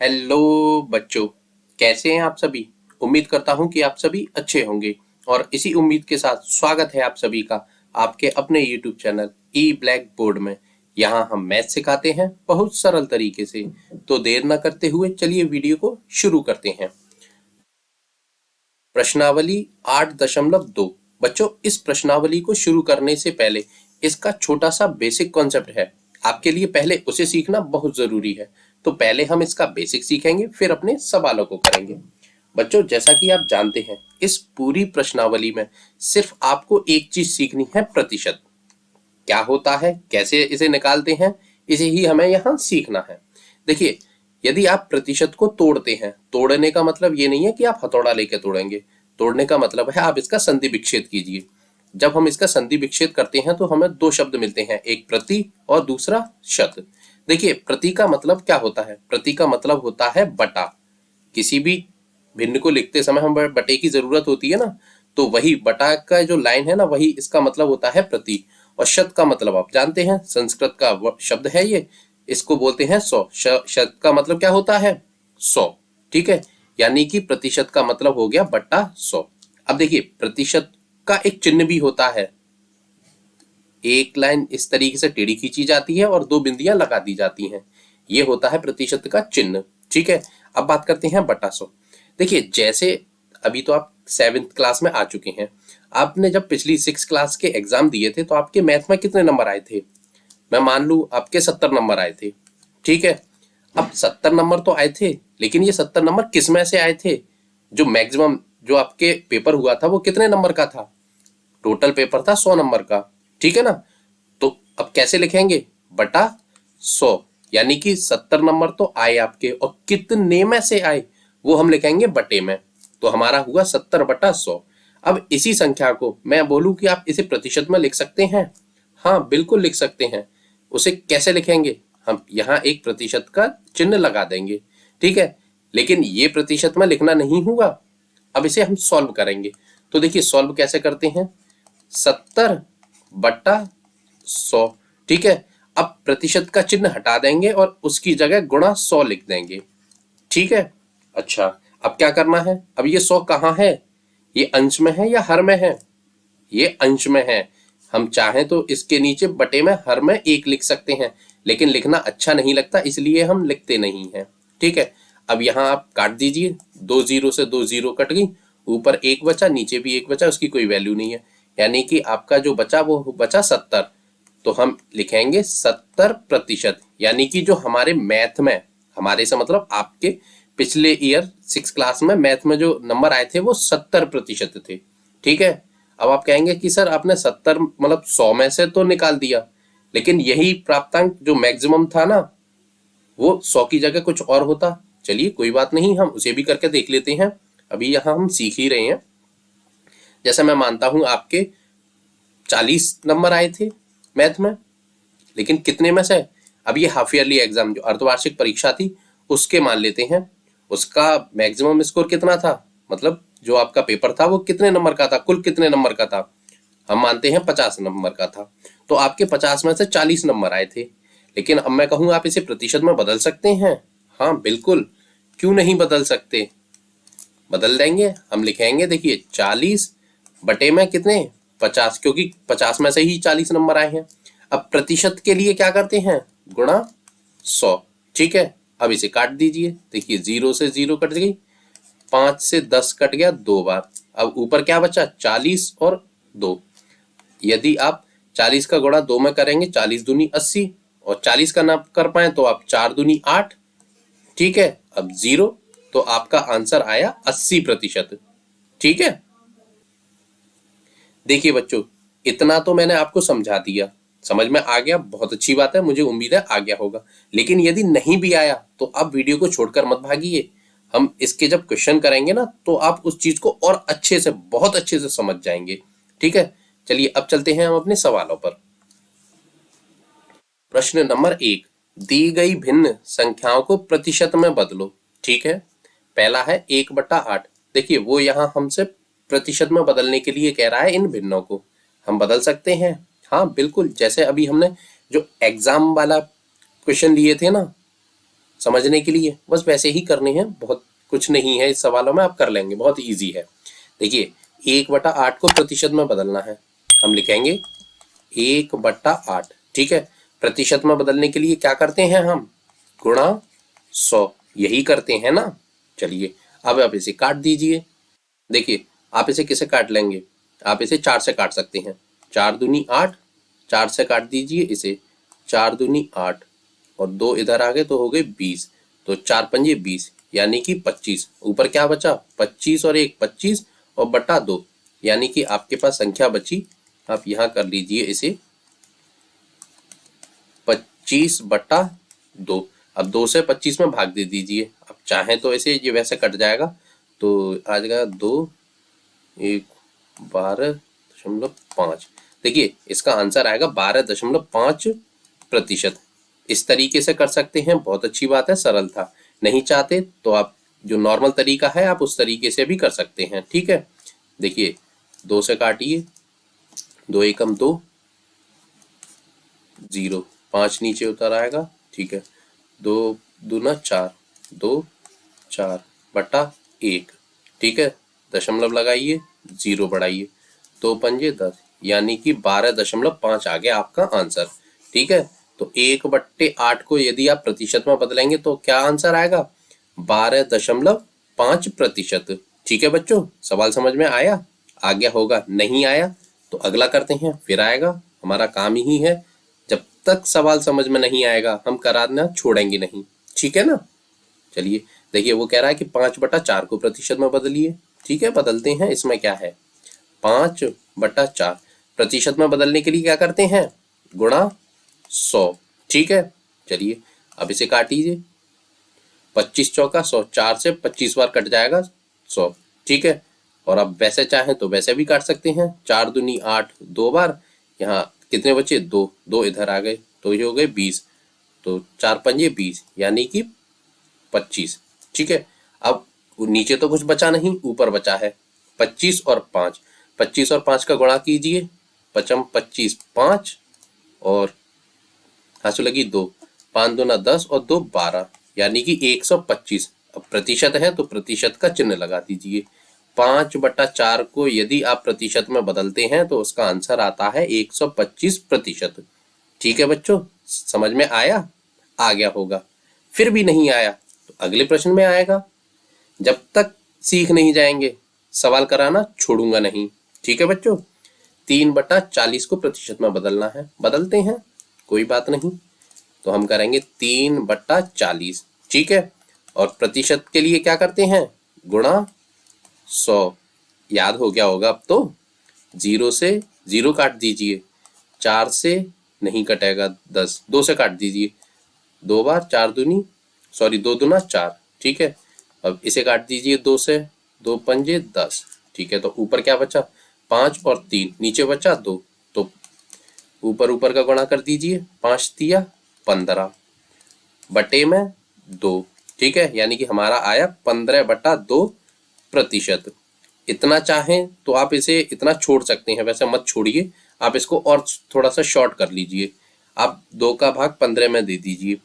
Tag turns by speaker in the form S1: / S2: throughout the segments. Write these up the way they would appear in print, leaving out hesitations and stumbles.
S1: Hello बच्चों, कैसे हैं आप सभी। उम्मीद करता हूं कि आप सभी अच्छे होंगे और इसी उम्मीद के साथ स्वागत है आप सभी का आपके अपने YouTube चैनल ई ब्लैक बोर्ड में। यहां हम मैथ सिखाते हैं बहुत सरल तरीके से। तो देर न करते हुए चलिए वीडियो को शुरू करते हैं। प्रश्नावली 8.2। बच्चों, इस प्रश्नावली को शुरू करने से पहले इसका छोटा सा बेसिक कॉन्सेप्ट है, आपके लिए पहले उसे सीखना बहुत जरूरी है। तो पहले हम इसका बेसिक सीखेंगे, फिर अपने सवालों को करेंगे। बच्चों, जैसा कि आप जानते हैं, इस पूरी प्रश्नावली में सिर्फ आपको एक चीज सीखनी है, प्रतिशत क्या होता है, कैसे इसे निकालते हैं, इसे ही हमें यहाँ सीखना है। देखिए, यदि आप प्रतिशत को तोड़ते हैं, तोड़ने का मतलब ये नहीं है कि आप हथौड़ा लेके तोड़ेंगे। तोड़ने का मतलब है आप इसका संधि विच्छेद कीजिए। जब हम इसका संधि विच्छेद करते हैं तो हमें दो शब्द मिलते हैं, एक प्रति और दूसरा शत। देखिए, प्रति का मतलब क्या होता है? प्रति का मतलब होता है बटा। किसी भी भिन्न को लिखते समय हम बटे की जरूरत होती है ना, तो वही बटा का जो लाइन है ना, वही इसका मतलब होता है प्रति। और शत का मतलब आप जानते हैं, संस्कृत का शब्द है ये, इसको बोलते हैं 100। शत का मतलब क्या होता है? 100। ठीक है, यानी कि प्रतिशत का मतलब हो गया बटा 100। अब देखिए, प्रतिशत का एक चिन्ह भी होता है। एक लाइन इस तरीके से टेढ़ी खींची जाती है और दो बिंदियां लगा दी जाती हैं, ये होता है प्रतिशत का चिन्ह। ठीक है, अब बात करते हैं बटा 100। देखिए, जैसे अभी तो आप 7th क्लास में आ चुके हैं, आपने जब पिछली 6 क्लास के एग्जाम दिए थे तो आपके मैथ में कितने नंबर आए थे? मैं मान लूं आपके 70 नंबर आए थे। ठीक है, अब 70 नंबर तो आए थे, लेकिन ये 70 नंबर किस में से आए थे? जो मैक्सिमम जो आपके पेपर हुआ था वो कितने नंबर का था? टोटल पेपर था 100 नंबर का। ठीक है ना, तो अब कैसे लिखेंगे? बटा 100, यानी कि 70 नंबर तो आए आपके, और कितने में से आए वो हम लिखेंगे बटे में। तो हमारा हुआ 70/100। अब इसी संख्या को मैं बोलूं कि आप इसे प्रतिशत में लिख सकते हैं। हाँ, बिल्कुल लिख सकते हैं। उसे कैसे लिखेंगे? हम यहाँ एक प्रतिशत का चिन्ह लगा देंगे। ठीक है, लेकिन ये प्रतिशत में लिखना नहीं हुआ। अब इसे हम सॉल्व करेंगे। तो देखिए, सॉल्व कैसे करते हैं? 70/100। ठीक है, अब प्रतिशत का चिन्ह हटा देंगे और उसकी जगह गुणा 100 लिख देंगे। ठीक है, अच्छा, अब क्या करना है? अब ये 100 कहाँ है? ये अंश में है या हर में है? ये अंश में है। हम चाहें तो इसके नीचे बटे में हर में 1 लिख सकते हैं, लेकिन लिखना अच्छा नहीं लगता, इसलिए हम लिखते नहीं हैं। ठीक है, अब यहाँ आप काट दीजिए, 2 0 से 2 0 कट गई, ऊपर 1 बचा, नीचे भी 1 बचा, उसकी कोई वैल्यू नहीं है, यानी कि आपका जो बचा वो बचा 70। तो हम लिखेंगे 70%, यानी कि जो हमारे मैथ में, हमारे से मतलब आपके पिछले ईयर 6 क्लास में मैथ में जो नंबर आए थे वो 70% थे। ठीक है, अब आप कहेंगे कि सर आपने 70 मतलब 100 में से तो निकाल दिया, लेकिन यही प्राप्तांक जो मैक्सिमम था ना, वो 100 की जगह कुछ और होता। चलिए कोई बात नहीं, हम उसे भी करके देख लेते हैं। अभी यहाँ हम सीख ही रहे हैं। जैसे मैं मानता हूं आपके 40 नंबर आए थे मैथ में, लेकिन कितने में से? अब ये हाफ ईयरली एग्जाम जो अर्धवार्षिक परीक्षा थी उसके मान लेते हैं, उसका मैक्सिमम स्कोर कितना था, मतलब जो आपका पेपर था वो कितने नंबर का था, कुल कितने नंबर का था? हम मानते हैं 50 नंबर का था। तो आपके 50 में से 40 नंबर आए थे, लेकिन अब मैं कहूँ आप इसे प्रतिशत में बदल सकते हैं। हाँ बिल्कुल, क्यों नहीं बदल सकते, बदल देंगे। हम लिखेंगे, देखिए 40 बटे में कितने, 50, क्योंकि 50 में से ही 40 नंबर आए हैं। अब प्रतिशत के लिए क्या करते हैं? गुणा 100। ठीक है, अब इसे काट दीजिए, देखिए 0 से 0 कट गई, 5 से 10 कट गया 2 बार। अब ऊपर क्या बचा? 40 और 2। यदि आप 40 का गुणा 2 में करेंगे, 40 दूनी 80, और 40 का ना कर पाए तो आप 4 दूनी 8। ठीक है, अब 0, तो आपका आंसर आया 80%। ठीक है, देखिए बच्चों, इतना तो मैंने आपको समझा दिया, समझ में आ गया, बहुत अच्छी बात है, मुझे उम्मीद है आ गया होगा। लेकिन यदि नहीं भी आया तो आप वीडियो को छोड़कर मत भागिए। हम इसके जब क्वेश्चन करेंगे ना, तो आप उस चीज को और अच्छे से, बहुत अच्छे से समझ जाएंगे। ठीक है, चलिए अब चलते हैं हम अपने सवालों पर। प्रश्न नंबर 1, दी गई भिन्न संख्याओं को प्रतिशत में बदलो। ठीक है, पहला है 1/8। देखिए, वो यहाँ हमसे प्रतिशत में बदलने के लिए कह रहा है, इन भिन्नों को हम बदल सकते हैं। हाँ बिल्कुल, जैसे अभी हमने जो एग्जाम वाला क्वेश्चन लिए थे ना, समझने के लिए बस वैसे ही करने हैं, बहुत कुछ नहीं है इस सवालों में, आप कर लेंगे, बहुत इजी है। देखिए 1/8 को प्रतिशत में बदलना है, हम लिखेंगे 1/8। ठीक है, प्रतिशत में बदलने के लिए क्या करते हैं हम, गुणा 100, यही करते हैं ना। चलिए अब आप इसे काट दीजिए। देखिए आप इसे किसे काट लेंगे, आप इसे 4 से काट सकते हैं, 4 दूनी 8, 4 से काट दीजिए इसे, 4 दूनी 8 और 2 इधर आ गए तो हो गए 20, तो 4 पंजे 20 यानी कि 25। ऊपर क्या बचा, 25 और 1 25 और बटा 2, यानी कि आपके पास संख्या बची, आप यहाँ कर लीजिए इसे 25/2। अब 2 से 25 में भाग दे दीजिए, अब चाहें तो ऐसे ये वैसे कट जाएगा, तो आ जाएगा 2 1 12.5। देखिए इसका आंसर आएगा 12.5%। इस तरीके से कर सकते हैं, बहुत अच्छी बात है, सरल था। नहीं चाहते तो आप जो नॉर्मल तरीका है आप उस तरीके से भी कर सकते हैं। ठीक है, देखिए 2 से काटिए, 2 एकम 2, 0, 5 नीचे उतर आएगा। ठीक है, 2 दूना 4, 2 4 बटा 1। ठीक है, दशमलव लगाइए, 0 बढ़ाइए, 2 पंजे 10 यानी कि 12.5 आ गया आपका आंसर। ठीक है, तो 1/8 को यदि आप प्रतिशत में बदलेंगे तो क्या आंसर आएगा, 12.5%। ठीक है बच्चों, सवाल समझ में आया, आ गया होगा, नहीं आया तो अगला करते हैं, फिर आएगा, हमारा काम ही है, जब तक सवाल समझ में नहीं आएगा हम कराना छोड़ेंगे नहीं। ठीक है ना। चलिए देखिए वो कह रहा है कि 5/4 को प्रतिशत में बदलिए। ठीक है, बदलते हैं, इसमें क्या है, 5/4 प्रतिशत में बदलने के लिए क्या करते हैं, गुणा 100। ठीक है, चलिए अब इसे काटिए, 25 चौका 100, 4 से 25 बार कट जाएगा 100। ठीक है, और अब वैसे चाहें तो वैसे भी काट सकते हैं, 4 दूनी 8, 2 बार, यहाँ कितने बचे, 2, 2 इधर आ गए तो ये हो गए 20, तो 4 पंजे 20 यानी कि 25। ठीक है, अब नीचे तो कुछ बचा नहीं, ऊपर बचा है 25 और 5, 25 और 5 का गुणा कीजिए, 5 25 5 और हासु लगी 2, 5 दूना 10 और 2 12 यानी कि 125। अब प्रतिशत है तो प्रतिशत का चिन्ह लगा दीजिए। 5/4 को यदि आप प्रतिशत में बदलते हैं तो उसका आंसर आता है 125%। ठीक है बच्चों, समझ में आया, आ गया होगा। फिर भी नहीं आया तो अगले प्रश्न में आएगा, जब तक सीख नहीं जाएंगे सवाल कराना छोड़ूंगा नहीं। ठीक है बच्चों, 3/40 को प्रतिशत में बदलना है, बदलते हैं, कोई बात नहीं, तो हम करेंगे 3/40। ठीक है, और प्रतिशत के लिए क्या करते हैं, गुणा 100, याद हो गया होगा अब तो। 0 से 0 काट दीजिए, 4 से नहीं कटेगा 10, 2 से काट दीजिए, 2 बार, 4 दूनी सॉरी 2 दूना 4। ठीक है, अब इसे काट दीजिए 2 से, 2 पंजे 10। ठीक है, तो ऊपर क्या बचा, 5 और 3, नीचे बचा 2, तो ऊपर ऊपर का गुणा कर दीजिए, 5 तिया 15 बटे में 2। ठीक है, यानी कि हमारा आया 15/2%। इतना चाहें तो आप इसे इतना छोड़ सकते हैं, वैसे मत छोड़िए, आप इसको और थोड़ा सा शॉर्ट कर लीजिए, आप 2 का भाग 15 में दे दीजिए,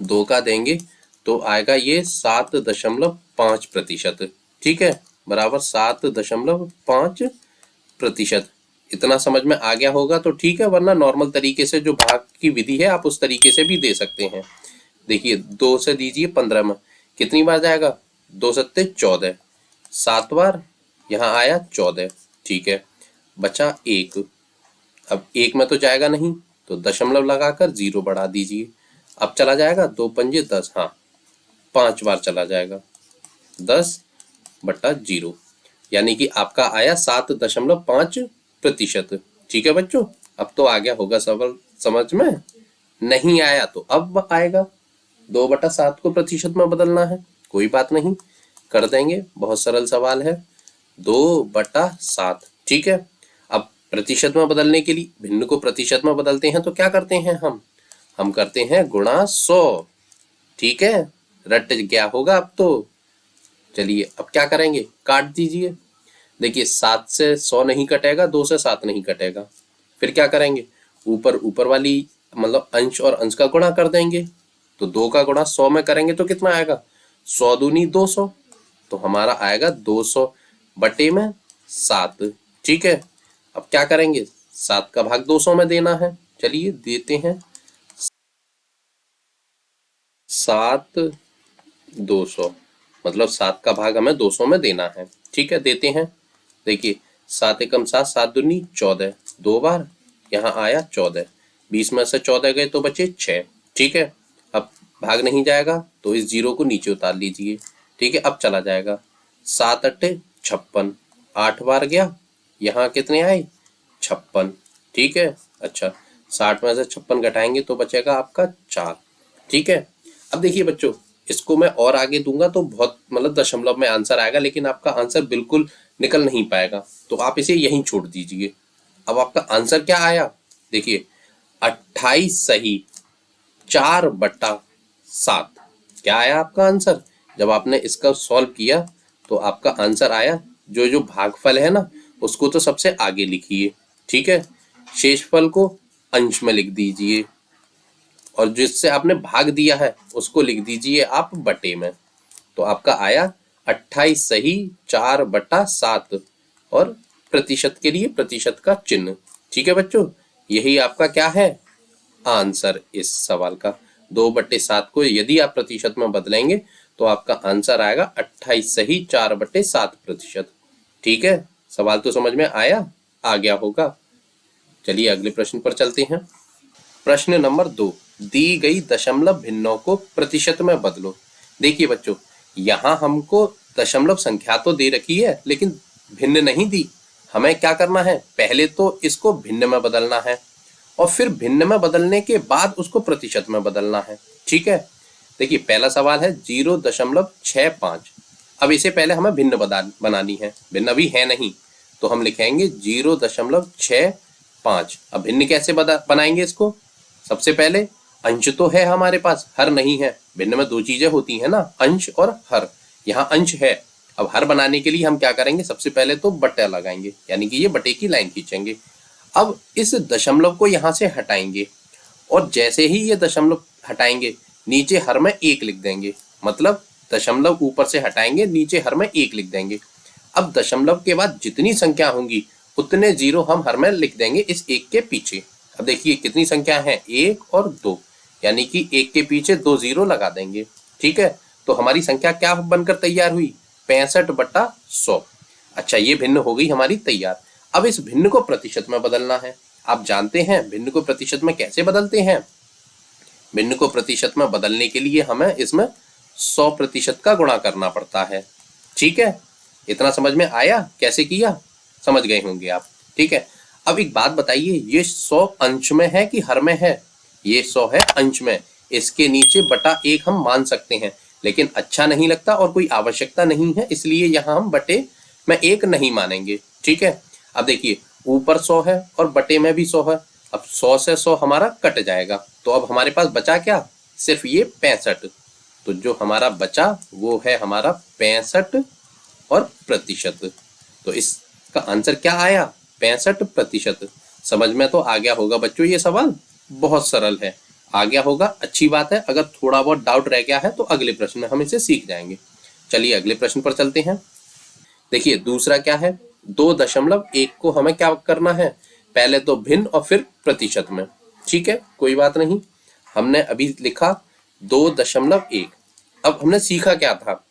S1: 2 का देंगे तो आएगा ये 7.5%। ठीक है, बराबर 7.5%। इतना समझ में आ गया होगा तो ठीक है, वरना नॉर्मल तरीके से जो भाग की विधि है आप उस तरीके से भी दे सकते हैं। देखिए 2 से दीजिए 15 में, कितनी बार जाएगा, 2 सत्ते 14, 7 बार, यहाँ आया 14। ठीक है, बचा 1, अब 1 में तो जाएगा नहीं तो दशमलव लगाकर 0 बढ़ा दीजिए, अब चला जाएगा 2 पंजे 10, हाँ 5 बार चला जाएगा, 10/0 यानी कि आपका आया 7.5%। ठीक है बच्चों, अब तो आ गया होगा सवाल समझ में, नहीं आया तो अब आएगा, 2/7 को प्रतिशत में बदलना है, कोई बात नहीं, कर देंगे, बहुत सरल सवाल है, 2/7। ठीक है, अब प्रतिशत में बदलने के लिए भिन्न को प्रतिशत में बदलते हैं तो क्या करते हैं हम करते हैं गुणा 100। ठीक है, रट गया होगा अब तो। चलिए अब क्या करेंगे, काट दीजिए, देखिए 7 से 100 नहीं कटेगा, 2 से 7 नहीं कटेगा, फिर क्या करेंगे, ऊपर ऊपर वाली मतलब अंश और अंश का गुणा कर देंगे, तो 2 का गुणा 100 में करेंगे तो कितना आएगा, 100 दूनी 200, तो हमारा आएगा 200 बटे में 7। ठीक है, अब क्या करेंगे, 7 का भाग 200 में देना है। चलिए देते हैं, 7 200, मतलब 7 का भाग हमें 200 में देना है। ठीक है, देते हैं। देखिए 7 एकम 7, 7 दूनी 14, 2 बार यहाँ आया 14, 20 में से 14 गए तो बचे 6। ठीक है, अब भाग नहीं जाएगा तो इस जीरो को नीचे उतार लीजिए। ठीक है, अब चला जाएगा, 7 अट्टे 56, 8 बार गया, यहाँ कितने आए 56। ठीक है, अच्छा 60 में से 56 घटाएंगे तो बचेगा आपका 4। ठीक है, अब देखिए बच्चों, इसको मैं और आगे दूंगा तो बहुत मतलब दशमलव में आंसर आएगा, लेकिन आपका आंसर बिल्कुल निकल नहीं पाएगा, तो आप इसे यहीं छोड़ दीजिए। अब आपका आंसर क्या आया, देखिए 28 सही 4/7। क्या आया आपका आंसर, जब आपने इसका सॉल्व किया तो आपका आंसर आया, जो जो भागफल है ना उसको तो सबसे आगे लिखिए। ठीक है, शेषफल को अंश में लिख दीजिए, और जिससे आपने भाग दिया है उसको लिख दीजिए आप बटे में। तो आपका आया 28 सही 4/7, और प्रतिशत के लिए प्रतिशत का चिन्ह। ठीक है बच्चों, यही आपका क्या है आंसर इस सवाल का। 2/7 को यदि आप प्रतिशत में बदलेंगे तो आपका आंसर आएगा 28 सही 4/7 प्रतिशत। ठीक है, सवाल तो समझ में आ गया होगा। चलिए अगले प्रश्न पर चलते हैं। प्रश्न नंबर 2, दी गई दशमलव भिन्नों को प्रतिशत में बदलो। देखिए बच्चों, यहाँ हमको दशमलव संख्या तो दे रखी है लेकिन भिन्न नहीं दी। हमें क्या करना है, पहले तो इसको भिन्न में बदलना है और फिर भिन्न में बदलने के बाद उसको प्रतिशत में बदलना है। ठीक है, देखिए पहला सवाल है 0.65। अब इसे पहले हमें भिन्न बनानी है, भिन्न अभी है नहीं, तो हम लिखेंगे 0.65। अब भिन्न कैसे बनाएंगे इसको, सबसे पहले अंश तो है हमारे पास, हर नहीं है। भिन्न में 2 चीजें होती है ना, अंश और हर। यहाँ अंश है, अब हर बनाने के लिए हम क्या करेंगे, सबसे पहले तो बट्टा लगाएंगे, यानी कि ये बटे की लाइन खींचेंगे। अब इस दशमलव को यहाँ से हटाएंगे, और जैसे ही ये दशमलव हटाएंगे नीचे हर में 1 लिख देंगे, मतलब दशमलव ऊपर से हटाएंगे नीचे हर में 1 लिख देंगे। अब दशमलव के बाद जितनी संख्या होंगी उतने जीरो हम हर में लिख देंगे इस 1 के पीछे। अब देखिए कितनी संख्या है, 1 और 2, यानी कि 1 के पीछे 2 जीरो लगा देंगे। ठीक है, तो हमारी संख्या क्या बनकर तैयार हुई, 65/100। अच्छा, ये भिन्न हो गई हमारी तैयार। अब इस भिन्न को प्रतिशत में बदलना है। आप जानते हैं भिन्न को प्रतिशत में कैसे बदलते हैं। भिन्न को प्रतिशत में बदलने के लिए हमें इसमें 100% का गुणा करना पड़ता है। ठीक है, इतना समझ में आया, कैसे किया समझ गए होंगे आप। ठीक है, अब एक बात बताइए, ये 100 अंश में है कि हर में है, ये 100 है अंश में, इसके नीचे बटा 1 हम मान सकते हैं, लेकिन अच्छा नहीं लगता और कोई आवश्यकता नहीं है, इसलिए यहाँ हम बटे में 1 नहीं मानेंगे। ठीक है, अब देखिए ऊपर 100 है और बटे में भी 100 है, अब 100 से 100 हमारा कट जाएगा, तो अब हमारे पास बचा क्या, सिर्फ ये 65। तो जो हमारा बचा वो है हमारा 65 और प्रतिशत। तो इसका आंसर क्या आया, 65%। समझ में तो आ गया होगा बच्चों, ये सवाल बहुत सरल है, आ गया होगा, अच्छी बात है। अगर थोड़ा बहुत डाउट रह गया है तो अगले प्रश्न में हम इसे सीख जाएंगे। चलिए अगले प्रश्न पर चलते हैं। देखिए दूसरा क्या है, 2.1 को हमें क्या करना है, पहले तो भिन्न और फिर प्रतिशत में। ठीक है, कोई बात नहीं, हमने अभी लिखा 2.1। अब हमने सीखा क्या था,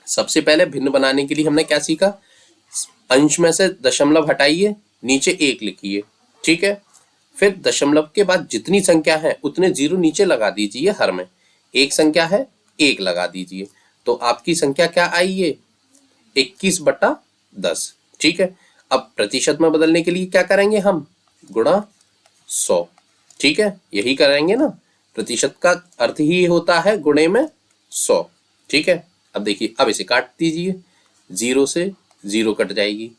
S1: सबसे पहले भिन्न बनाने के लिए हमने क्या सीखा, अंश में से दशमलव हटाइए नीचे 1 लिखिए। ठीक है, फिर दशमलव के बाद जितनी संख्या है उतने जीरो नीचे लगा दीजिए हर में। एक संख्या है 1 लगा दीजिए, तो आपकी संख्या क्या आई है 21/10। ठीक है, अब प्रतिशत में बदलने के लिए क्या करेंगे हम, गुणा 100। ठीक है, यही करेंगे ना, प्रतिशत का अर्थ ही होता है गुणे में 100। ठीक है, अब देखिए, अब इसे काट दीजिए, 0 से 0 कट जाएगी।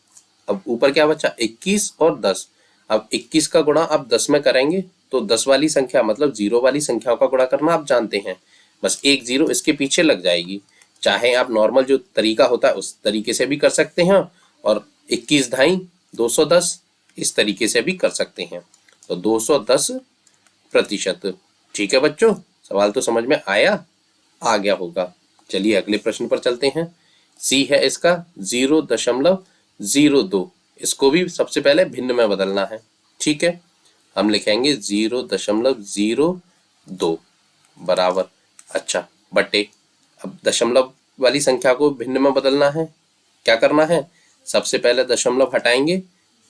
S1: अब ऊपर क्या बचा 21 और 10। अब 21 का गुणा आप 10 में करेंगे तो 10 वाली संख्या मतलब 0 वाली संख्याओं का गुणा करना आप जानते हैं, बस 1 0 इसके पीछे लग जाएगी। चाहे आप नॉर्मल जो तरीका होता है उस तरीके से भी कर सकते हैं, और 21 ढाई 210 इस तरीके से भी कर सकते हैं। तो 210%। ठीक है बच्चों, सवाल तो समझ में आ गया होगा। चलिए अगले प्रश्न पर चलते हैं। सी है इसका 0.02। इसको भी सबसे पहले भिन्न में बदलना है। ठीक है, हम लिखेंगे 0.02 बराबर, अच्छा, बटे, अब दशमलव वाली संख्या को भिन्न में बदलना है। क्या करना है, सबसे पहले दशमलव हटाएंगे,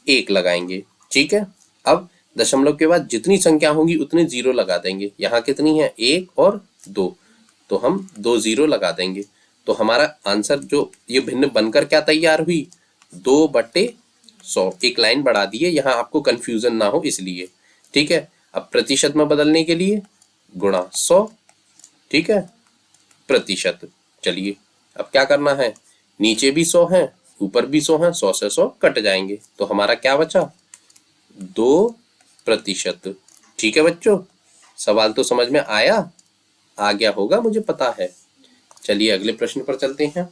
S1: 1 लगाएंगे। ठीक है, अब दशमलव के बाद जितनी संख्या होंगी उतने 0 लगा देंगे। यहाँ कितनी है, 1 और 2, तो हम 2 0 लगा देंगे। तो हमारा आंसर जो ये भिन्न बनकर क्या तैयार हुई, 2/100। एक लाइन बढ़ा दिए, यहाँ आपको कंफ्यूजन ना हो इसलिए। ठीक है, अब प्रतिशत में बदलने के लिए गुणा 100। ठीक है, प्रतिशत। चलिए अब क्या करना है, नीचे भी 100 है, ऊपर भी 100 है, 100 से 100 कट जाएंगे, तो हमारा क्या बचा, 2%। ठीक है बच्चों, सवाल तो समझ में आ गया होगा, मुझे पता है। चलिए अगले प्रश्न पर चलते हैं।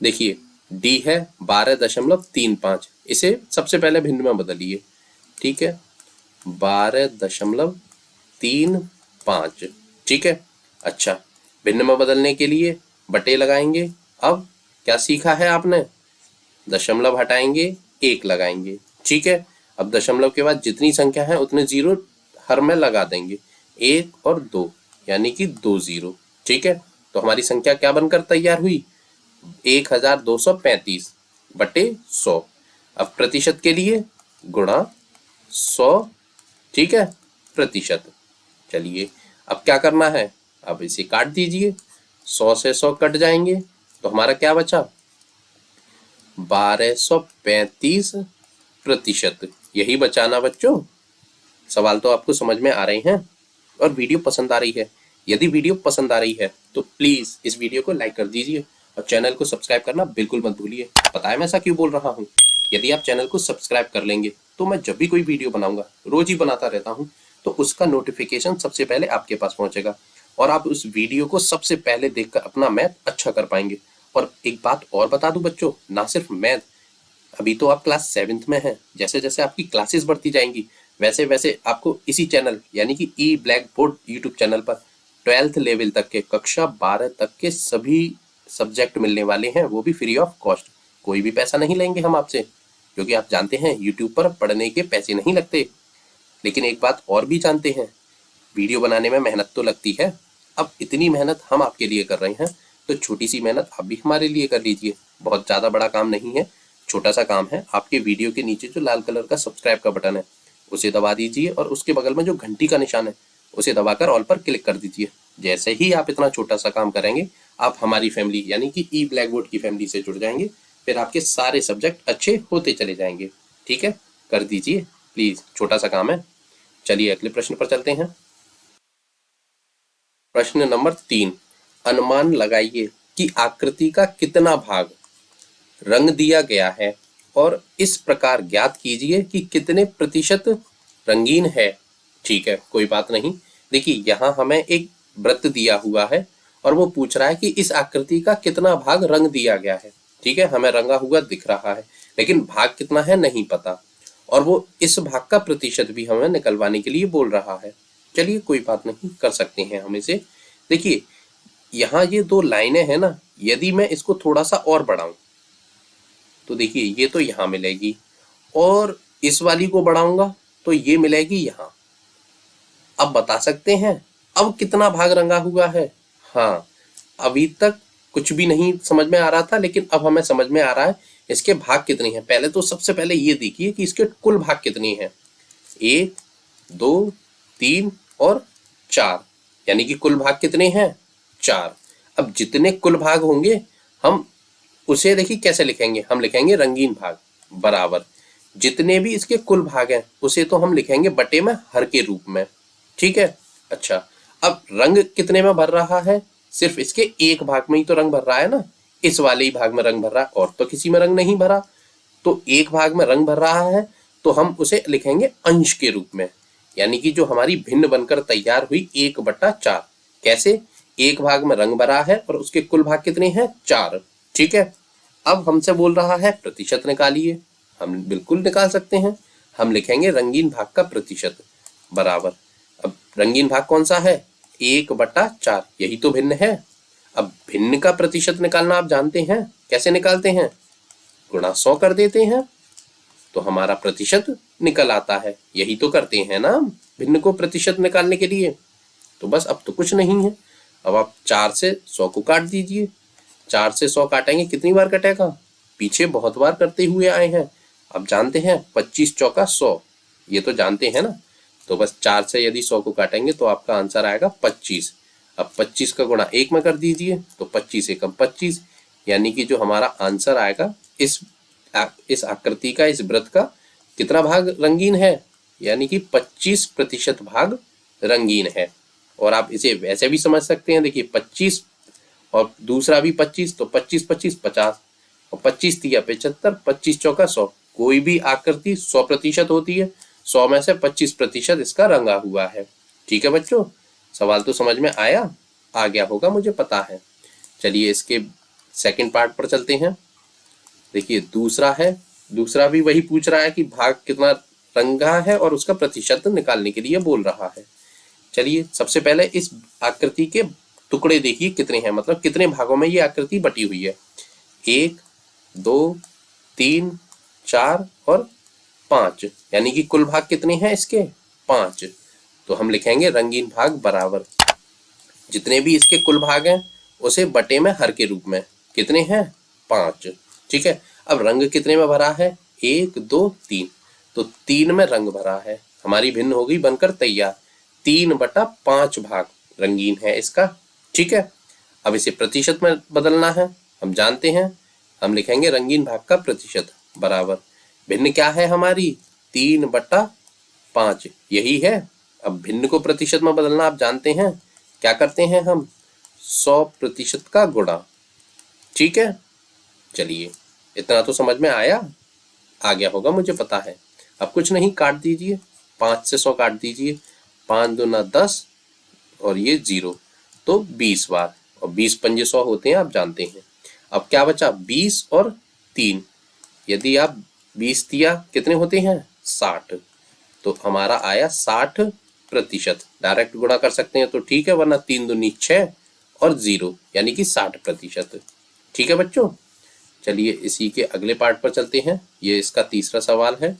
S1: देखिए डी है 12.35, इसे सबसे पहले भिन्न में बदलिए। ठीक है, 12.35। ठीक है, अच्छा, भिन्न में बदलने के लिए बटे लगाएंगे। अब क्या सीखा है आपने, दशमलव हटाएंगे, 1 लगाएंगे। ठीक है, अब दशमलव के बाद जितनी संख्या है उतने 0 हर में लगा देंगे, 1 और 2, यानी कि 2 0। ठीक है, तो हमारी संख्या क्या बनकर तैयार हुई, 1235 बटे 100। अब प्रतिशत के लिए गुणा 100। ठीक है, प्रतिशत। चलिए अब क्या करना है, अब इसे काट दीजिए, 100 से 100 कट जाएंगे, तो हमारा क्या बचा, 1235%। यही बचाना बच्चों। सवाल तो आपको समझ में आ रहे हैं और वीडियो पसंद आ रही है। यदि वीडियो पसंद आ रही है तो प्लीज इस वीडियो को लाइक कर दीजिए और चैनल को सब्सक्राइब करना बिल्कुल मत भूलिए। पता है मैं ऐसा क्यों बोल रहा हूँ, यदि आप चैनल को सब्सक्राइब कर लेंगे तो मैं जब भी कोई वीडियो बनाऊंगा, रोज ही बनाता रहता हूँ, तो उसका नोटिफिकेशन सबसे पहले आपके पास पहुंचेगा और आप उस वीडियो को सबसे पहले देखकर अपना मैथ अच्छा कर पाएंगे। और एक बात और बता दूं बच्चों, ना सिर्फ मैथ, अभी तो आप क्लास 7th में हैं, जैसे जैसे आपकी क्लासेस बढ़ती जाएंगी वैसे वैसे आपको इसी चैनल यानी कि ई ब्लैक बोर्ड यूट्यूब चैनल पर 12th लेवल तक के, कक्षा 12 तक के सभी सब्जेक्ट मिलने वाले हैं, वो भी फ्री ऑफ कॉस्ट। कोई भी पैसा नहीं लेंगे हम आपसे, क्योंकि आप जानते हैं यूट्यूब पर पढ़ने के पैसे नहीं लगते। लेकिन एक बात और भी जानते हैं, वीडियो बनाने में मेहनत तो लगती है। अब इतनी मेहनत हम आपके लिए कर रहे हैं, तो छोटी सी मेहनत आप भी हमारे लिए कर लीजिए। बहुत ज़्यादा बड़ा काम नहीं है, छोटा सा काम है। आपके वीडियो के नीचे जो लाल कलर का सब्सक्राइब का बटन है उसे दबा दीजिए और उसके बगल में जो घंटी का निशान है उसे दबाकर ऑल पर क्लिक कर दीजिए। जैसे ही आप इतना छोटा सा काम करेंगे, आप हमारी फैमिली यानी कि ई ब्लैक बोर्ड की फैमिली से जुड़ जाएंगे। फिर आपके सारे सब्जेक्ट अच्छे होते चले जाएंगे। ठीक है, कर दीजिए प्लीज, छोटा सा काम है। चलिए अगले प्रश्न पर चलते हैं। प्रश्न नंबर 3, अनुमान लगाइए कि आकृति का कितना भाग रंग दिया गया है और इस प्रकार ज्ञात कीजिए कि कितने प्रतिशत रंगीन है। ठीक है, कोई बात नहीं। देखिए यहाँ हमें एक वृत्त दिया हुआ है और वो पूछ रहा है कि इस आकृति का कितना भाग रंग दिया गया है। ठीक है, हमें रंगा हुआ दिख रहा है लेकिन भाग कितना है नहीं पता, और वो इस भाग का प्रतिशत भी हमें निकलवाने के लिए बोल रहा है। चलिए कोई बात नहीं, कर सकते हैं हम इसे। देखिए यहाँ ये 2 लाइनें हैं ना, यदि मैं इसको थोड़ा सा और बढ़ाऊं तो देखिए ये तो यहाँ मिलेगी, और इस वाली को बढ़ाऊंगा तो ये मिलेगी यहाँ। अब बता सकते हैं अब कितना भाग रंगा हुआ है। हाँ, अभी तक कुछ भी नहीं समझ में आ रहा था, लेकिन अब हमें समझ में आ रहा है इसके भाग कितने हैं। पहले तो सबसे पहले ये देखिए कि इसके कुल भाग कितने हैं, 1 2 3 और 4, यानी कि कुल भाग कितने हैं, 4। अब जितने कुल भाग होंगे हम उसे देखिए कैसे लिखेंगे, हम लिखेंगे रंगीन भाग बराबर जितने भी इसके कुल भाग हैं उसे तो हम लिखेंगे बटे में हर के रूप में। ठीक है, अच्छा, अब रंग कितने में भर रहा है, सिर्फ इसके एक भाग में ही तो रंग भर रहा है ना, इस वाले ही भाग में रंग भर रहा है और तो किसी में रंग नहीं भरा। तो एक भाग में रंग भर रहा है तो हम उसे लिखेंगे अंश के रूप में, यानी कि जो हमारी भिन्न बनकर तैयार हुई 1/4। कैसे, एक भाग में रंग भरा है और उसके कुल भाग कितने हैं, 4। ठीक है, अब हमसे बोल रहा है प्रतिशत निकालिए। हम बिल्कुल निकाल सकते हैं, हम लिखेंगे रंगीन भाग का प्रतिशत बराबर, अब रंगीन भाग कौन सा है, 1/4, यही तो भिन्न है। अब भिन्न का प्रतिशत निकालना आप जानते हैं, कैसे निकालते हैं? गुणा 100 कर देते हैं तो हमारा प्रतिशत निकल आता है। यही तो करते हैं ना हम भिन्न को प्रतिशत निकालने के लिए। तो बस अब तो कुछ नहीं है। अब आप 4 से 100 को काट दीजिए। 4 से 100 काटेंगे, कितनी बार कटेगा? पीछे बहुत बार करते हुए आए हैं। अब जानते हैं 25 चौका 100, ये तो जानते हैं ना। तो बस 4 से यदि 100 को काटेंगे तो आपका आंसर आएगा 25। अब 25 का गुणा 1 में कर दीजिए तो 25 एकम 25, यानी कि जो हमारा आंसर आएगा इस आकृति का, इस वृत्त का कितना भाग रंगीन है? यानी कि 25% भाग रंगीन है। और आप इसे वैसे भी समझ सकते हैं, देखिए 25 और दूसरा भी 25, तो 25 25 50 और 25 तिया 75, 25 चौका 100। कोई भी आकृति 100% होती है, 100 में से 25% इसका रंगा हुआ है। ठीक है बच्चों, सवाल तो समझ में आया, आ गया होगा मुझे पता है। चलिए इसके सेकंड पार्ट पर चलते हैं। देखिए दूसरा है, दूसरा भी वही पूछ रहा है कि भाग कितना रंगा है और उसका प्रतिशत निकालने के लिए बोल रहा है। चलिए सबसे पहले इस आकृति के टुकड़े देखिए कितने हैं, मतलब कितने भागों में ये आकृति बटी हुई है। 1 2 3 4 और 5, यानी कि कुल भाग कितने हैं इसके? 5। तो हम लिखेंगे रंगीन भाग बराबर जितने भी इसके कुल भाग हैं उसे बटे में हर के रूप में, कितने हैं? 5। ठीक है, अब रंग कितने में भरा है? 1 2 3, तो 3 में रंग भरा है। हमारी भिन्न हो गई बनकर तैयार। 3/5 भाग रंगीन है इसका। ठीक है, अब इसे प्रतिशत में बदलना है। हम जानते हैं, हम लिखेंगे रंगीन भाग का प्रतिशत बराबर भिन्न क्या है हमारी? 3/5, यही है। अब भिन्न को प्रतिशत में बदलना आप जानते हैं, क्या करते हैं हम? 100% का गुणा। ठीक है, चलिए इतना तो समझ में आया, आ गया होगा मुझे पता है। अब कुछ नहीं, काट दीजिए। 5 से 100 काट दीजिए, 5 दूना 10 और ये 0, तो 20 बार, और 20 पंजे 100 होते हैं, आप जानते हैं। अब क्या बचा? 20 और 3, यदि आप 20 दिया कितने होते हैं? 60, तो हमारा आया 60%। डायरेक्ट गुणा कर सकते हैं तो ठीक है, वरना 3 दूनी 6 और 0, यानी कि 60%। ठीक है बच्चों, चलिए इसी के अगले पार्ट पर चलते हैं। ये इसका तीसरा सवाल है।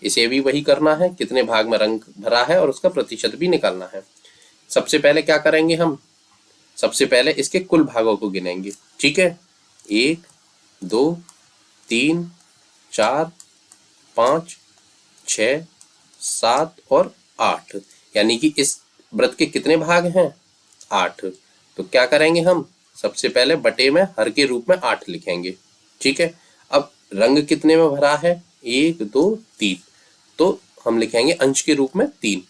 S1: इसे भी वही करना है, कितने भाग में रंग भरा है और उसका प्रतिशत भी निकालना है। सबसे पहले क्या करेंगे हम? सबसे पहले इसके कुल भागों को गिनेंगे। ठीक है, 1 2 3 4 5 6 7 और 8, यानी कि इस वृत्त के कितने भाग हैं? 8। तो क्या करेंगे हम? सबसे पहले बटे में हर के रूप में 8 लिखेंगे। ठीक है, अब रंग कितने में भरा है? 1 2 3, तो हम लिखेंगे अंश के रूप में 3।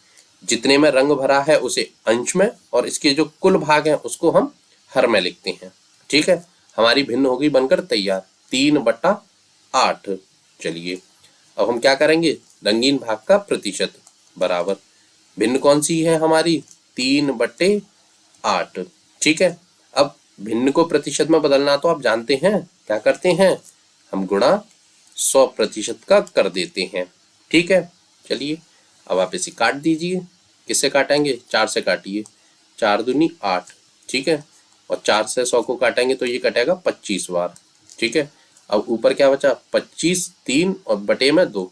S1: जितने में रंग भरा है उसे अंश में, और इसके जो कुल भाग हैं उसको हम हर में लिखते हैं। ठीक है, हमारी भिन्न होगी बनकर तैयार 3/8। चलिए अब हम क्या करेंगे? रंगीन भाग का प्रतिशत बराबर भिन्न कौन सी है हमारी? 3/8। ठीक है, अब भिन्न को प्रतिशत में बदलना तो आप जानते हैं, क्या करते हैं? हम गुणा 100% का कर देते हैं। ठीक है, चलिए अब आप इसे काट दीजिए। किससे काटेंगे? 4 से काटिए, 4 दूनी 8। ठीक है, और 4 से 100 को काटेंगे तो ये कटेगा 25 बार। ठीक है, अब ऊपर क्या बचा? 25 3 और बटे में 2,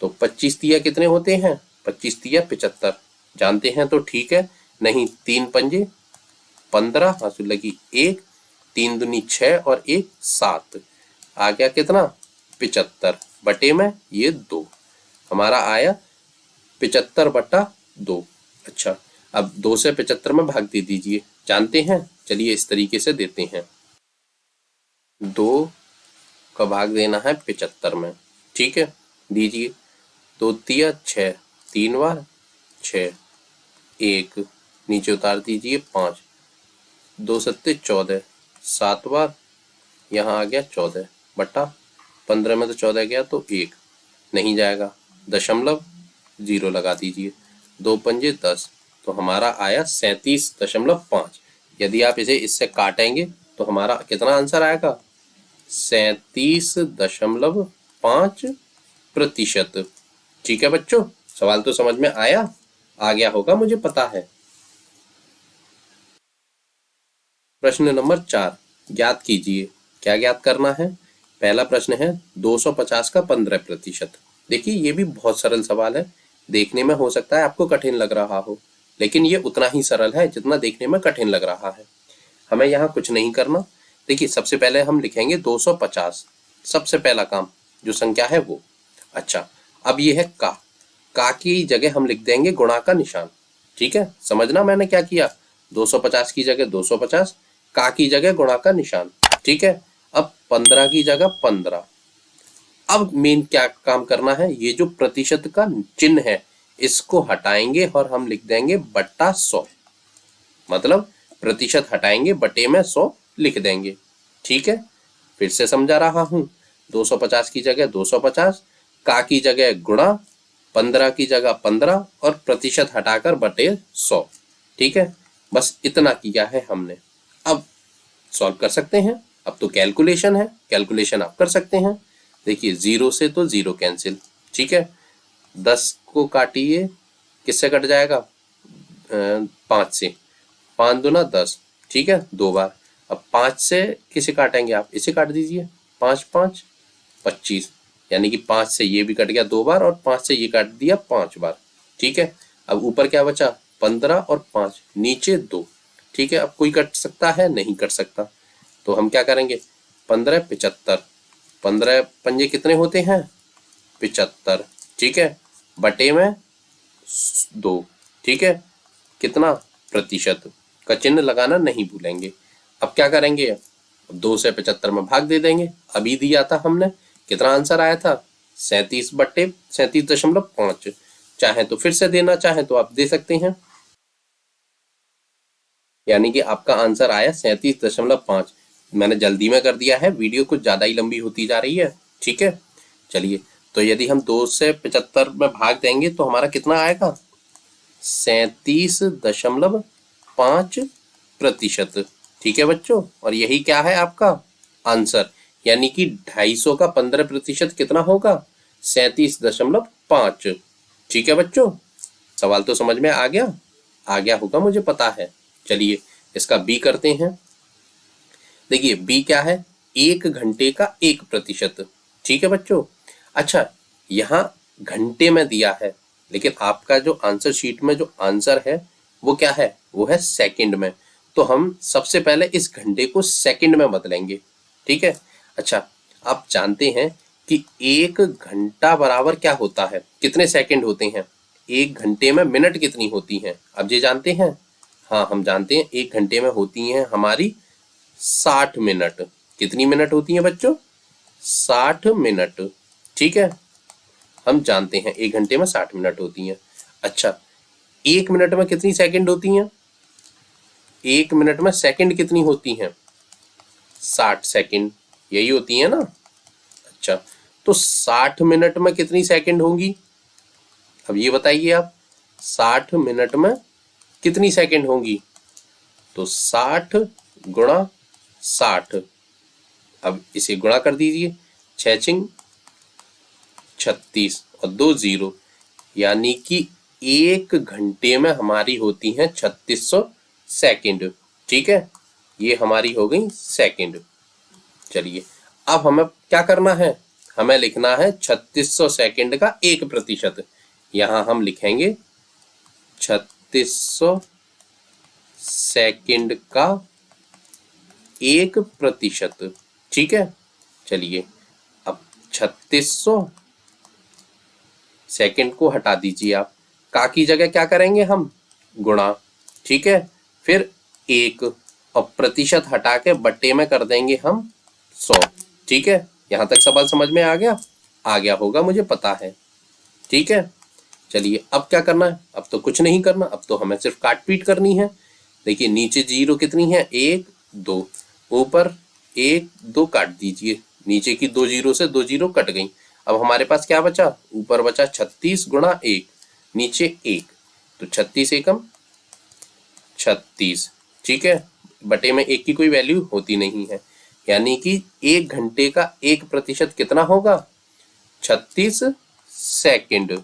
S1: तो 25 तिया कितने होते हैं? 25 तिया 75, जानते हैं तो ठीक है, नहीं 3 पंजे 15, हाथ लगी 1, 3 दूनी 6 और 1 7, आ गया कितना? 75 बटे में ये 2, हमारा आया 75/2। अच्छा, अब 2 से 75 में भाग दे दीजिए, जानते हैं। चलिए इस तरीके से देते हैं, 2 का भाग देना है 75 में। ठीक है, दीजिए। 2 तिया 6, 3 बार 6, 1 नीचे उतार दीजिए 5, 2 सत्ते 14, 7 बार, यहाँ आ गया 14 बटा 15 में तो 14 गया तो 1 नहीं जाएगा, 0.0 लगा दीजिए। 2 पंजे 10, तो हमारा आया 37.5। यदि आप इसे इससे काटेंगे तो हमारा कितना आंसर आएगा? 37.5%। ठीक है बच्चों, सवाल तो समझ में आया, आ गया होगा मुझे पता है। प्रश्न नंबर 4 ज्ञात कीजिए। क्या ज्ञात करना है? पहला प्रश्न है 250 का 15%। देखिए ये भी बहुत सरल सवाल है। देखने में हो सकता है आपको कठिन लग रहा हो, लेकिन ये उतना ही सरल है जितना देखने में कठिन लग रहा है। हमें यहाँ कुछ नहीं करना। देखिए सबसे पहले हम लिखेंगे 250, सबसे पहला काम जो संख्या है वो। अच्छा, अब ये है का की जगह हम लिख देंगे गुणा का निशान। ठीक है, समझना मैंने क्या किया। 250 की जगह 250, का की जगह गुणा का निशान। ठीक है, अब 15 की जगह 15। अब मेन क्या काम करना है, ये जो प्रतिशत का चिन्ह है इसको हटाएंगे और हम लिख देंगे बट्टा 100। मतलब प्रतिशत हटाएंगे, बटे में 100 लिख देंगे। ठीक है, फिर से समझा रहा हूं। 250 की जगह 250, का की जगह गुणा, 15 की जगह 15 और प्रतिशत हटाकर बटे 100। ठीक है, बस इतना किया है हमने। अब सॉल्व कर सकते हैं। अब तो कैलकुलेशन है, कैलकुलेशन आप कर सकते हैं। देखिए 0 से तो 0 कैंसिल। ठीक है, 10 को काटिए, किससे कट जाएगा? 5 से। 5 दूना 10। ठीक है, 2 बार। अब 5 से किसे काटेंगे आप? इसे काट दीजिए। 5 5 25, यानी कि 5 से ये भी कट गया 2 बार और 5 से ये काट दिया 5 बार। ठीक है, अब ऊपर क्या बचा? 15 और 5, नीचे 2। ठीक है, अब कोई कट सकता है? नहीं कट सकता। तो हम क्या करेंगे? 15 75, 15 पंजे कितने होते हैं? 75। ठीक है, बटे में 2। ठीक है, कितना? प्रतिशत का चिन्ह लगाना नहीं भूलेंगे। अब क्या करेंगे? 2 से 75 में भाग दे देंगे। अभी दिया था हमने, कितना आंसर आया था? 37 बट्टे 37.5। चाहे तो फिर से देना, चाहे तो आप दे सकते हैं। यानी कि आपका आंसर आया 37.5। मैंने जल्दी में कर दिया है, वीडियो कुछ ज्यादा ही लंबी होती जा रही है। ठीक है, चलिए, तो यदि हम 2 से 75 में भाग देंगे तो हमारा कितना आएगा? 37.5%। ठीक है बच्चों, और यही क्या है आपका आंसर, यानी कि 250 का 15% कितना होगा? 37.5। ठीक है बच्चों, सवाल तो समझ में आ गया? आ गया होगा, मुझे पता है। चलिए इसका बी करते हैं। देखिए बी क्या है? 1 घंटे का 1%। ठीक है बच्चों। अच्छा, यहाँ घंटे में दिया है, लेकिन आपका जो आंसर शीट में जो आंसर है वो क्या है? वो है सेकंड में। तो हम सबसे पहले इस घंटे को सेकंड में बदलेंगे। ठीक है। अच्छा, आप जानते हैं कि 1 घंटा बराबर क्या होता है? कितने सेकंड होते हैं? 1 घंटे में मिनट कितनी होती हैं? अब ये जानते हैं? हाँ, हम जानते हैं 1 घंटे में होती हैं हमारी 60 मिनट। कितनी मिनट होती हैं बच्चों? 60 मिनट। ठीक है, हम जानते हैं 1 घंटे में 60 मिनट होती हैं। अच्छा, 1 मिनट में कितनी सेकंड होती हैं? 1 मिनट में सेकंड कितनी होती हैं? 60 सेकंड, यही होती है ना। अच्छा, तो 60 मिनट में कितनी सेकंड होंगी? अब ये बताइए आप, 60 मिनट में कितनी सेकंड होंगी? तो 60 गुणा 60। अब इसे गुणा कर दीजिए, 6 36 और 2 0, यानी कि 1 घंटे में हमारी होती हैं 3600 सेकंड। ठीक है, ये हमारी हो गई सेकंड। चलिए, अब हमें क्या करना है? हमें लिखना है 3600 सेकंड का 1%। यहां हम लिखेंगे 3600 सेकंड का 1%। ठीक है, चलिए, अब 3600 सेकंड को हटा दीजिए आप। का की जगह क्या करेंगे हम? गुणा। ठीक है, फिर 1 और प्रतिशत हटा के बट्टे में कर देंगे हम 100। ठीक है, यहां तक सवाल समझ में आ गया? आ गया होगा, मुझे पता है। ठीक है, चलिए अब क्या करना है? अब तो कुछ नहीं करना, अब तो हमें सिर्फ काट पीट करनी है। देखिए नीचे 0 कितनी है? 1 2, ऊपर 1 2 काट दीजिए। नीचे की 2 0 से 2 0 कट गई। अब हमारे पास क्या बचा? ऊपर बचा 36 गुणा 1, नीचे 1, तो 36 एकम 36। ठीक है, बटे में 1 की कोई वैल्यू होती नहीं है, यानी कि 1 घंटे का 1% कितना होगा? 36 सेकंड।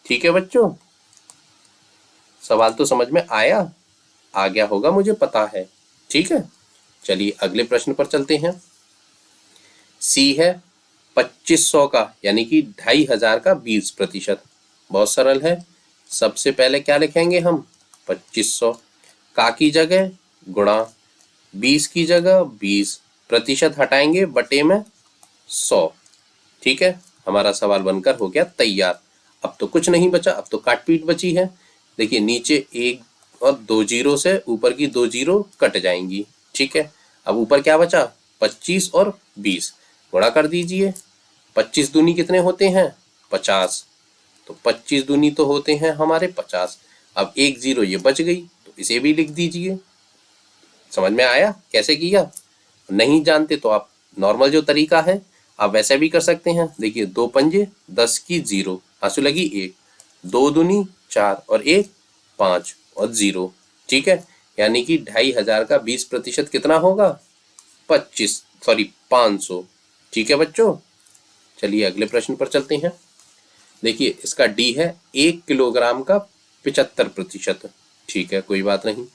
S1: ठीक है बच्चों, सवाल तो समझ में आया? आ गया होगा, मुझे पता है। ठीक है, चलिए अगले प्रश्न पर चलते हैं। सी है 2500 का यानी कि 2500 का 20%। बहुत सरल है। सबसे पहले क्या लिखेंगे हम 2500 का की जगह गुणा 20 की जगह 20, प्रतिशत हटाएंगे बटे में 100। ठीक है, हमारा सवाल बनकर हो गया तैयार। अब तो कुछ नहीं बचा, अब तो काटपीट बची है। देखिए नीचे एक और 2 जीरो से ऊपर की 2 जीरो कट जाएंगी। ठीक है, अब ऊपर क्या बचा 25 और 20, गुणा कर दीजिए। 25 दूनी कितने होते हैं 50, तो 25 दूनी तो होते हैं हमारे 50। अब एक जीरो ये बच गई तो इसे भी लिख दीजिए। समझ में आया कैसे किया? नहीं जानते तो आप नॉर्मल जो तरीका है आप वैसे भी कर सकते हैं। देखिए 2 पंजे 10 की 0, आंसू लगी 1, 2 दूनी 4 और 1 5 और 0। ठीक है, यानी कि 2500 का 20% कितना होगा 500। ठीक है बच्चों, चलिए अगले प्रश्न पर चलते हैं। देखिए इसका डी है 1 किलोग्राम का 75%। ठीक है, कोई बात नहीं।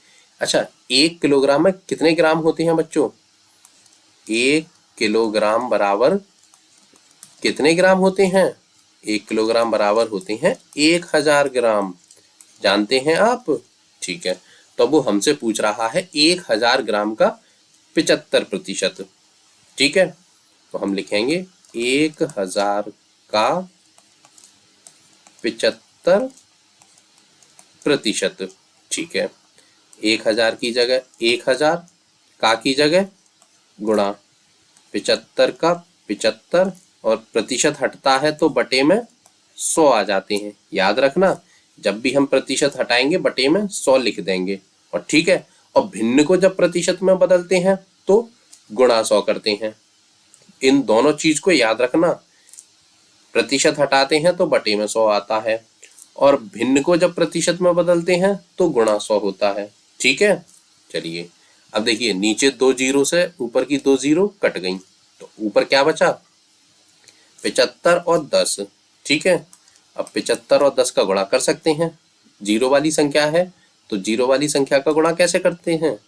S1: अच्छा, 1 किलोग्राम में कितने ग्राम होते हैं बच्चों? 1 किलोग्राम बराबर कितने ग्राम होते हैं? 1 किलोग्राम बराबर होते हैं 1000 ग्राम। जानते हैं आप? ठीक है, तो वो हमसे पूछ रहा है 1000 ग्राम का 75%। ठीक है, तो हम लिखेंगे 1000 का 75%। ठीक है, 1000 की जगह 1000, का की जगह गुणा 75 का 75 और प्रतिशत हटता है तो बटे में 100 आ जाते हैं। याद रखना, जब भी हम प्रतिशत हटाएंगे बटे में 100 लिख देंगे। और ठीक है, और भिन्न को जब प्रतिशत में बदलते हैं तो गुणा 100 करते हैं। इन दोनों चीज को याद रखना, प्रतिशत हटाते हैं तो बटे में 100 आता है और भिन्न को जब प्रतिशत में बदलते हैं तो गुणा 100 होता है। ठीक है, चलिए अब देखिए नीचे 2 जीरो से ऊपर की 2 जीरो कट गई तो ऊपर क्या बचा 75 और 10। ठीक है, अब 75 और 10 का गुणा कर सकते हैं। जीरो वाली संख्या है तो जीरो वाली संख्या का गुणा कैसे करते हैं?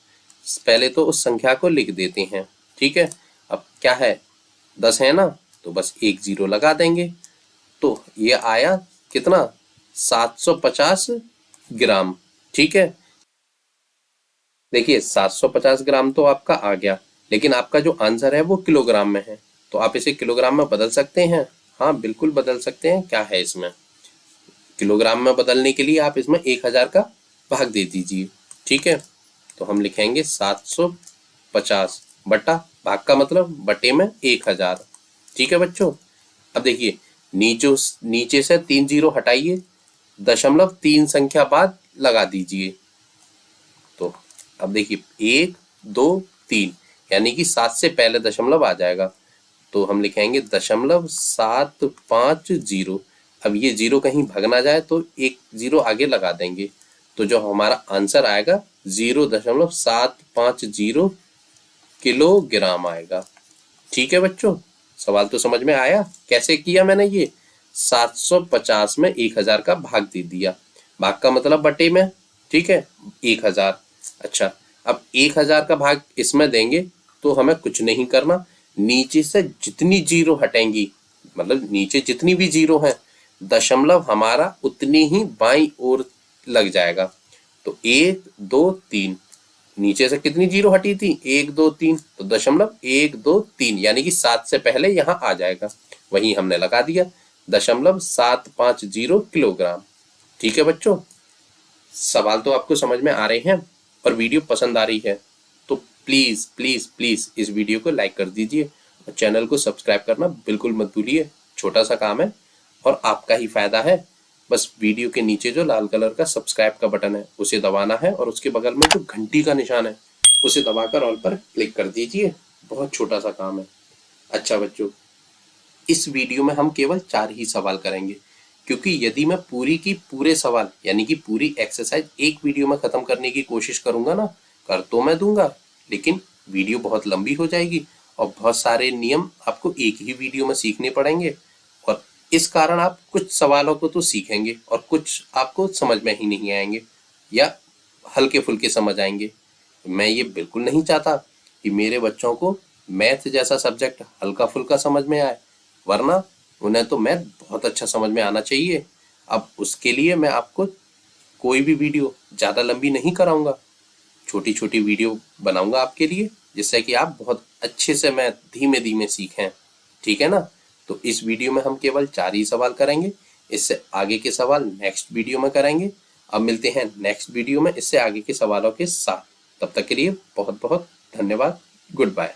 S1: पहले तो उस संख्या को लिख देते हैं। ठीक है, अब क्या है 10 है ना, तो बस एक जीरो लगा देंगे तो ये आया कितना 750 ग्राम। ठीक है, देखिए 750 ग्राम तो आपका आ गया, लेकिन आपका जो आंसर है वो किलोग्राम में है, तो आप इसे किलोग्राम में बदल सकते हैं। हाँ बिल्कुल बदल सकते हैं। क्या है इसमें, किलोग्राम में बदलने के लिए आप इसमें 1000 का भाग दे दीजिए। ठीक है, तो हम लिखेंगे 750 बटा, भाग का मतलब बटे में 1000। ठीक है बच्चों, अब देखिए नीचे से 3 जीरो हटाइए, 0.3 संख्या बाद लगा दीजिए। तो अब देखिए 1 2 3 यानी कि 7 से पहले दशमलव आ जाएगा, तो हम लिखेंगे 0.750। अब ये जीरो कहीं भाग ना जाए तो एक जीरो आगे लगा देंगे, तो जो हमारा आंसर आएगा 0.750 किलोग्राम आएगा। ठीक है बच्चों, सवाल तो समझ में आया कैसे किया मैंने? ये 750 में 1000 का भाग दे दिया, भाग का मतलब बटे में। ठीक है, 1000। अच्छा, अब 1000 का भाग इसमें देंगे तो हमें कुछ नहीं करना, नीचे से जितनी जीरो हटेंगी, मतलब नीचे जितनी भी जीरो है दशमलव हमारा उतनी ही बाईं ओर लग जाएगा। तो 1 2 3, नीचे से कितनी जीरो हटी थी 1 2 3, तो दशमलव 1 2 3 यानी कि 7 से पहले यहाँ आ जाएगा, वही हमने लगा दिया 0.750 किलोग्राम। ठीक है बच्चों, सवाल तो आपको समझ में आ रहे हैं और वीडियो पसंद आ रही है तो प्लीज प्लीज प्लीज इस वीडियो को लाइक कर दीजिए और चैनल को सब्सक्राइब करना बिल्कुल मत भूलिए। छोटा सा काम है और आपका ही फायदा है। बस वीडियो के नीचे जो लाल कलर का सब्सक्राइब का बटन है उसे दबाना है और उसके बगल में जो घंटी का निशान है उसे दबाकर ऑल पर क्लिक कर दीजिए। बहुत छोटा सा काम है। अच्छा बच्चों, इस वीडियो में हम केवल 4 ही सवाल करेंगे, क्योंकि यदि मैं पूरी की पूरे सवाल यानी कि पूरी एक्सरसाइज एक वीडियो में खत्म करने की कोशिश करूंगा ना, कर तो मैं दूंगा, लेकिन वीडियो बहुत लंबी हो जाएगी और बहुत सारे नियम आपको एक ही वीडियो में सीखने पड़ेंगे और इस कारण आप कुछ सवालों को तो सीखेंगे और कुछ आपको समझ में ही नहीं आएंगे या हल्के फुल्के समझ आएंगे। मैं ये बिल्कुल नहीं चाहता कि मेरे बच्चों को मैथ जैसा सब्जेक्ट हल्का फुल्का समझ में आए, वरना उन्हें तो मैथ बहुत अच्छा समझ में आना चाहिए। अब उसके लिए मैं आपको कोई भी वीडियो ज़्यादा लंबी नहीं कराऊंगा, छोटी छोटी वीडियो बनाऊंगा आपके लिए, जिससे कि आप बहुत अच्छे से मैथ धीमे धीमे सीखें। ठीक है ना? तो इस वीडियो में हम केवल 4 ही सवाल करेंगे, इससे आगे के सवाल नेक्स्ट वीडियो में करेंगे। अब मिलते हैं नेक्स्ट वीडियो में इससे आगे के सवालों के साथ। तब तक के लिए बहुत बहुत धन्यवाद। Good bye.